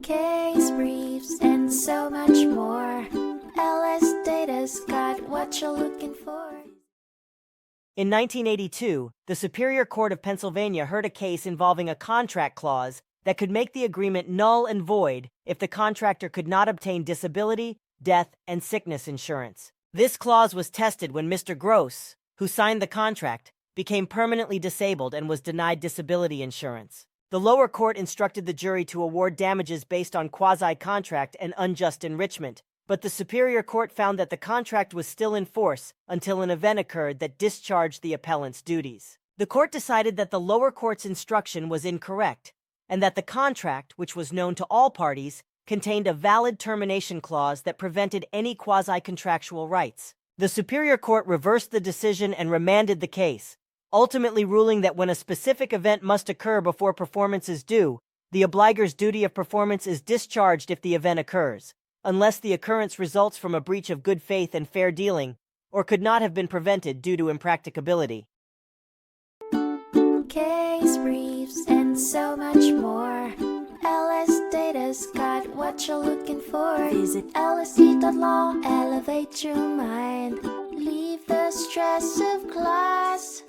case briefs, and so much more. LSData's got what you're looking for. In 1982, the Superior Court of Pennsylvania heard a case involving a contract clause that could make the agreement null and void if the contractor could not obtain disability, death, and sickness insurance. This clause was tested when Mr. Gross, who signed the contract, became permanently disabled and was denied disability insurance. The lower court instructed the jury to award damages based on quasi-contract and unjust enrichment, but the Superior Court found that the contract was still in force until an event occurred that discharged the appellant's duties. The court decided that the lower court's instruction was incorrect, and that the contract, which was known to all parties, contained a valid termination clause that prevented any quasi-contractual rights. The Superior Court reversed the decision and remanded the case, ultimately ruling that when a specific event must occur before performance is due, the obliger's duty of performance is discharged if the event occurs, unless the occurrence results from a breach of good faith and fair dealing, or could not have been prevented due to impracticability. Case briefs, and so much more. LSData's got what you're looking for. Visit lsd.law, elevate your mind. Leave the stress of class.